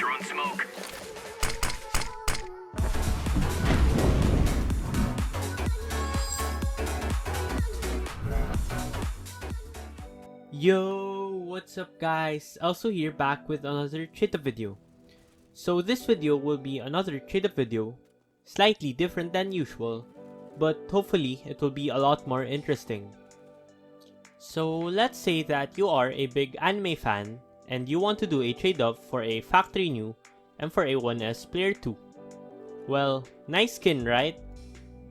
Throwing smoke. Yo, what's up guys? Also here back with another trade-up video. So this video will be another trade-up video, slightly different than usual, but hopefully it will be a lot more interesting. So let's say that you are a big anime fan and you want to do a trade-up for a factory new and for a 1S player 2. Well, nice skin, right?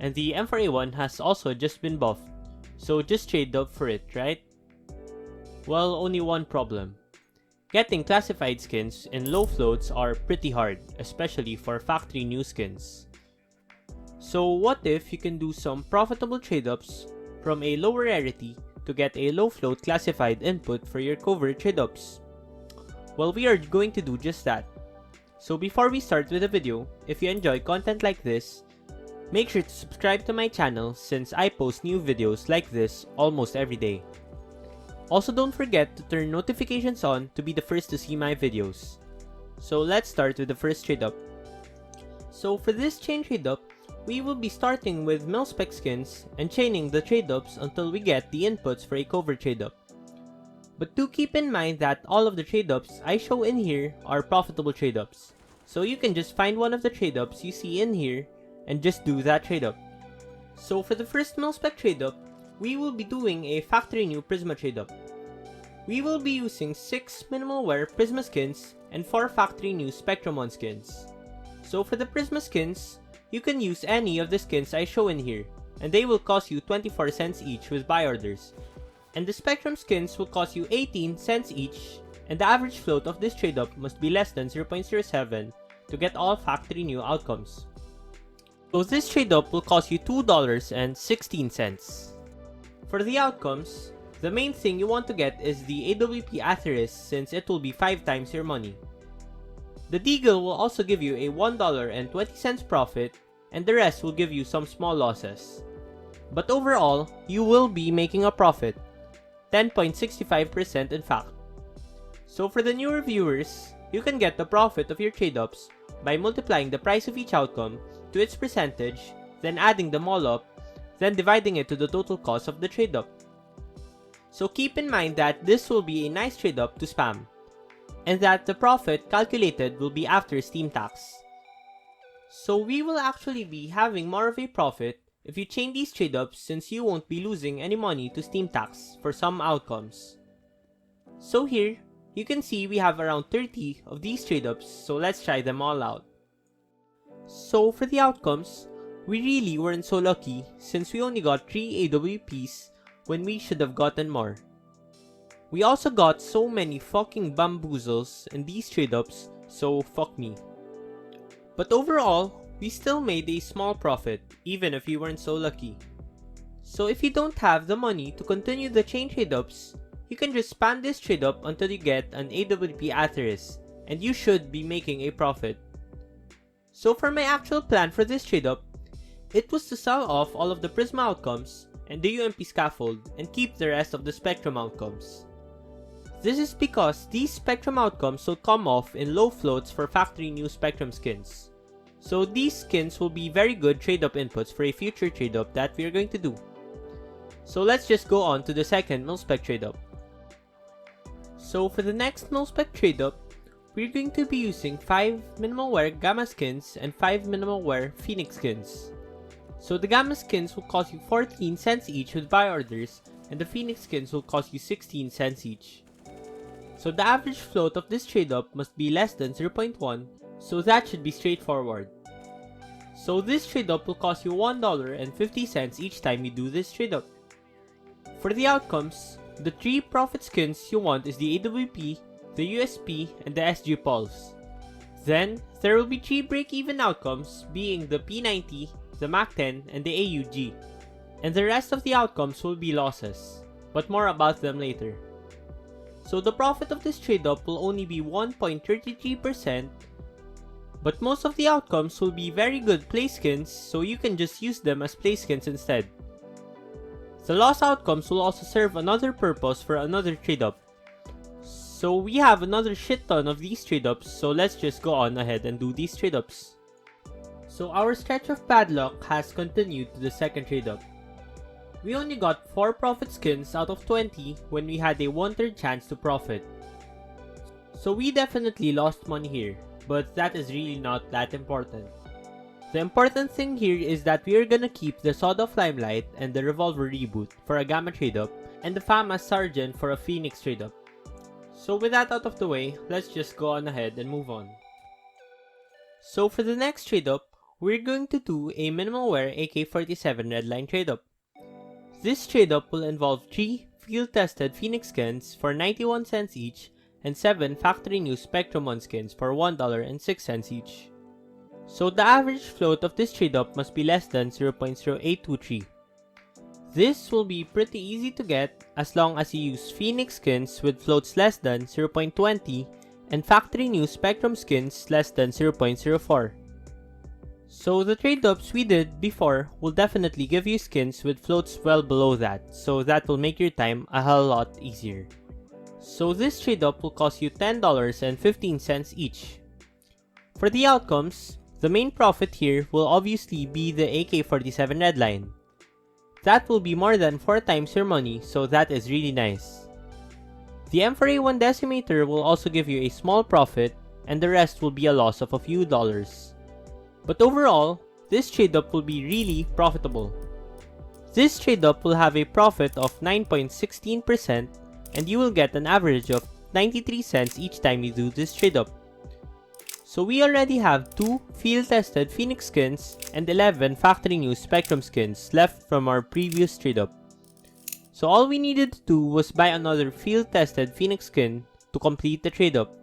And the M4A1 has also just been buffed, so just trade up for it, right? Well, only one problem. Getting classified skins in low floats are pretty hard, especially for factory new skins. So what if you can do some profitable trade-ups from a lower rarity to get a low float classified input for your COVERT trade-ups? Well, we are going to do just that. So before we start with the video, if you enjoy content like this, make sure to subscribe to my channel since I post new videos like this almost every day. Also, don't forget to turn notifications on to be the first to see my videos. So let's start with the first trade-up. So for this chain trade-up, we will be starting with mil-spec skins and chaining the trade-ups until we get the inputs for a COVERT trade-up. But do keep in mind that all of the trade-ups I show in here are profitable trade-ups. So you can just find one of the trade-ups you see in here and just do that trade-up. So for the first mil-spec trade-up, we will be doing a factory new Prisma trade-up. We will be using 6 minimal wear Prisma skins and 4 factory new Spectrum 1 skins. So for the Prisma skins, you can use any of the skins I show in here, and they will cost you 24 cents each with buy orders. And the Spectrum skins will cost you 18 cents each, and the average float of this trade-up must be less than 0.07 to get all factory new outcomes. So this trade-up will cost you $2.16. For the outcomes, the main thing you want to get is the AWP Atheris since it will be 5 times your money. The Deagle will also give you a $1.20 profit and the rest will give you some small losses. But overall, you will be making a profit, 10.65% in fact. So for the newer viewers, you can get the profit of your trade-ups by multiplying the price of each outcome to its percentage, then adding them all up, then dividing it to the total cost of the trade-up. So keep in mind that this will be a nice trade-up to spam, and that the profit calculated will be after Steam tax. So we will actually be having more of a profit if you chain these trade-ups since you won't be losing any money to Steam tax for some outcomes. So here, you can see we have around 30 of these trade-ups, so let's try them all out. So for the outcomes, we really weren't so lucky since we only got 3 AWPs when we should have gotten more. We also got so many fucking bamboozles in these trade-ups, so fuck me. But overall, we still made a small profit even if we weren't so lucky. So if you don't have the money to continue the chain trade-ups, you can just spam this trade-up until you get an AWP Atheris, and you should be making a profit. So for my actual plan for this trade-up, it was to sell off all of the Prisma outcomes and the UMP scaffold and keep the rest of the Spectrum outcomes. This is because these Spectrum outcomes will come off in low floats for factory new Spectrum skins. So these skins will be very good trade-up inputs for a future trade-up that we are going to do. So let's just go on to the second mil-spec trade-up. So for the next mil-spec trade-up, we're going to be using 5 minimal wear Gamma skins and 5 minimal wear Phoenix skins. So the Gamma skins will cost you 14 cents each with buy orders, and the Phoenix skins will cost you 16 cents each. So the average float of this trade-up must be less than 0.1, so that should be straightforward. So this trade-up will cost you $1.50 each time you do this trade-up. For the outcomes, the 3 profit skins you want is the AWP, the USP, and the SG Pulse. Then, there will be 3 break-even outcomes being the P90, the MAC-10, and the AUG. And the rest of the outcomes will be losses, but more about them later. So the profit of this trade-up will only be 1.33%, but most of the outcomes will be very good play skins, so you can just use them as play skins instead. The loss outcomes will also serve another purpose for another trade-up. So we have another shit ton of these trade-ups, so let's just go on ahead and do these trade-ups. So our stretch of bad luck has continued to the second trade-up. We only got 4 profit skins out of 20 when we had a 1/3 chance to profit. So we definitely lost money here, but that is really not that important. The important thing here is that we are gonna keep the Sawed-Off Limelight and the Revolver Reboot for a Gamma trade-up, and the FAMAS Sergeant for a Phoenix trade-up. So with that out of the way, let's just go on ahead and move on. So for the next trade-up, we're going to do a minimal wear AK-47 Redline trade-up. This trade-up will involve 3 field-tested Phoenix skins for 91 cents each and 7 factory new Spectrum 1 skins for $1.06 each. So the average float of this trade-up must be less than 0.0823. This will be pretty easy to get as long as you use Phoenix skins with floats less than 0.20 and factory new Spectrum skins less than 0.04. So the trade-ups we did before will definitely give you skins with floats well below that, so that will make your time a hell lot easier. So this trade-up will cost you $10.15 each. For the outcomes, the main profit here will obviously be the AK-47 Redline. That will be more than 4 times your money, so that is really nice. The M4A1 Decimator will also give you a small profit, and the rest will be a loss of a few dollars. But overall, this trade-up will be really profitable. This trade-up will have a profit of 9.16%, and you will get an average of 93 cents each time you do this trade-up. So we already have 2 field-tested Phoenix skins and 11 factory new Spectrum skins left from our previous trade-up. So all we needed to do was buy another field-tested Phoenix skin to complete the trade-up.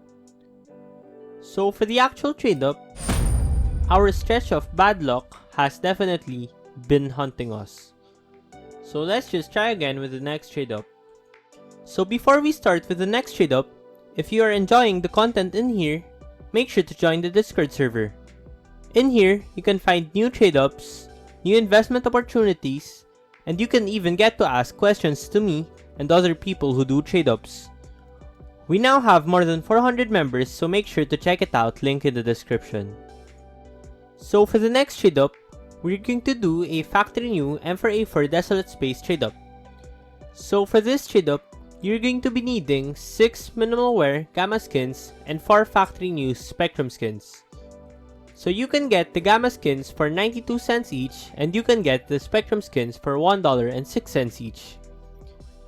So for the actual trade-up, our stretch of bad luck has definitely been hunting us. So let's just try again with the next trade-up. So before we start with the next trade-up, if you are enjoying the content in here, make sure to join the Discord server. In here, you can find new trade-ups, new investment opportunities, and you can even get to ask questions to me and other people who do trade-ups. We now have more than 400 members, so make sure to check it out, link in the description. So for the next trade-up, we're going to do a factory new M4A4 Desolate Space trade-up. So for this trade-up, you're going to be needing 6 minimal wear Gamma skins and 4 factory new Spectrum skins. So you can get the Gamma skins for 92 cents each, and you can get the Spectrum skins for $1.06 each.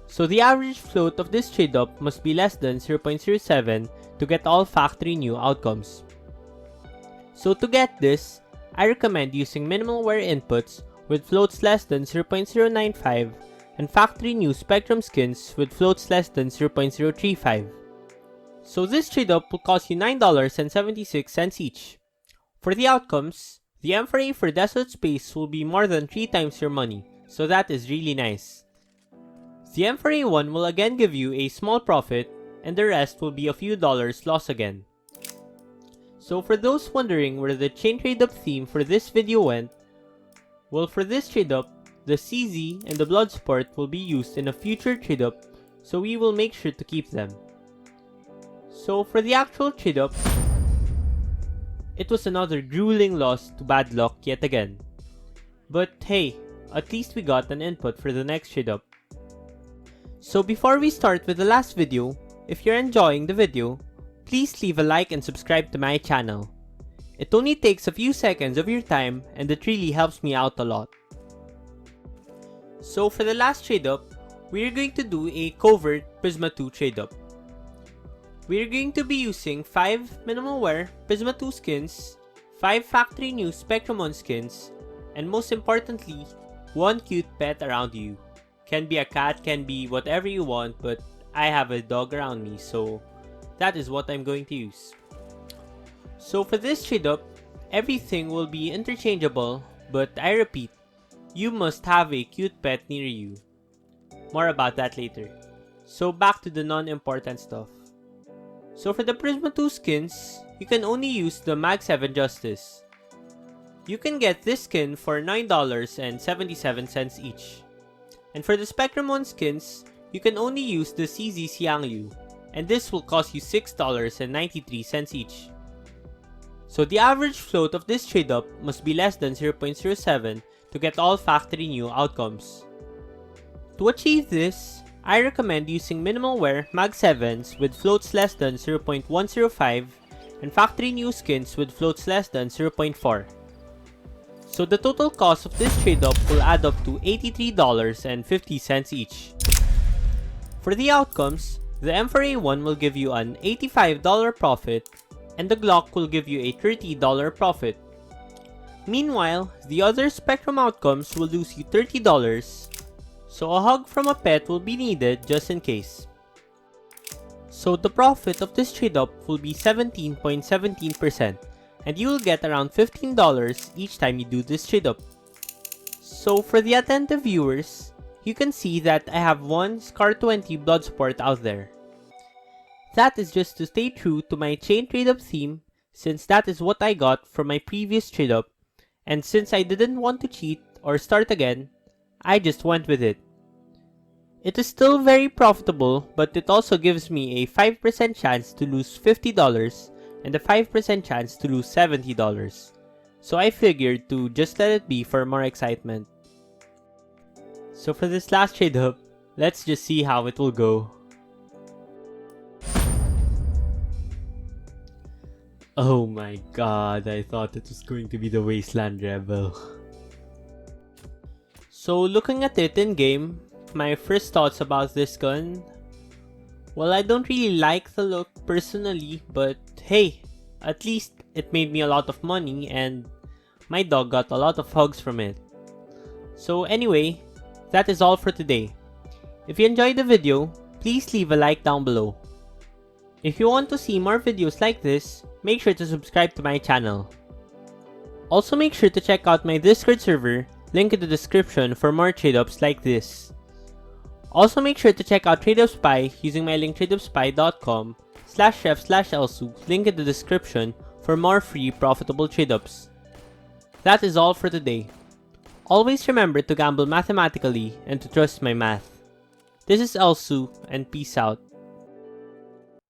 So the average float of this trade-up must be less than 0.07 to get all factory new outcomes. So to get this, I recommend using minimal wear inputs with floats less than 0.095 and factory new Spectrum skins with floats less than 0.035. So this trade-up will cost you $9.76 each. For the outcomes, the M4A for Desolate Space will be more than 3 times your money, so that is really nice. The M4A1 will again give you a small profit, and the rest will be a few dollars loss again. So for those wondering where the chain trade-up theme for this video went, well, for this trade-up, the CZ and the Bloodsport will be used in a future trade-up, so we will make sure to keep them. So for the actual trade-up, it was another grueling loss to bad luck yet again. But hey, at least we got an input for the next trade-up. So before we start with the last video, if you're enjoying the video, please leave a like and subscribe to my channel. It only takes a few seconds of your time and it really helps me out a lot. So for the last trade-up, we're going to do a COVERT Prisma 2 trade-up. We're going to be using 5 minimal wear Prisma 2 skins, 5 factory new Spectrum 1 skins, and most importantly, 1 cute pet around you. Can be a cat, can be whatever you want, but I have a dog around me, so that is what I'm going to use. So for this trade-up, everything will be interchangeable, but I repeat, you must have a cute pet near you. More about that later. So back to the non-important stuff. So for the Prisma 2 skins, you can only use the Mag 7 Justice. You can get this skin for $9.77 each. And for the Spectrum 1 skins, you can only use the CZ Xiangyu. and this will cost you $6.93 each. So the average float of this trade-up must be less than 0.07 to get all factory new outcomes. To achieve this, I recommend using minimal wear Mag 7s with floats less than 0.105 and factory new skins with floats less than 0.4. So the total cost of this trade-up will add up to $83.50 each. For the outcomes, the M4A1 will give you an $85 profit and the Glock will give you a $30 profit. Meanwhile, the other Spectrum outcomes will lose you $30, so a hug from a pet will be needed just in case. So the profit of this trade-up will be 17.17%, and you will get around $15 each time you do this trade-up. So for the attentive viewers, you can see that I have one Scar 20 Bloodsport out there. That is just to stay true to my chain trade-up theme, since that is what I got from my previous trade-up, and since I didn't want to cheat or start again, I just went with it. It is still very profitable, but it also gives me a 5% chance to lose $50 and a 5% chance to lose $70. So I figured to just let it be for more excitement. So for this last trade-up, let's just see how it will go. Oh my god, I thought it was going to be the Wasteland Rebel. So looking at it in game, my first thoughts about this gun, well, I don't really like the look personally, but hey, at least it made me a lot of money and my dog got a lot of hugs from it. So anyway, that is all for today. If you enjoyed the video, please leave a like down below. If you want to see more videos like this, make sure to subscribe to my channel. Also make sure to check out my Discord server, link in the description for more trade-ups like this. Also make sure to check out tradeupspy using my link tradeupspy.com/ref/elsu, link in the description for more free profitable trade-ups. That is all for today. Always remember to gamble mathematically and to trust my math. This is Elsu and peace out.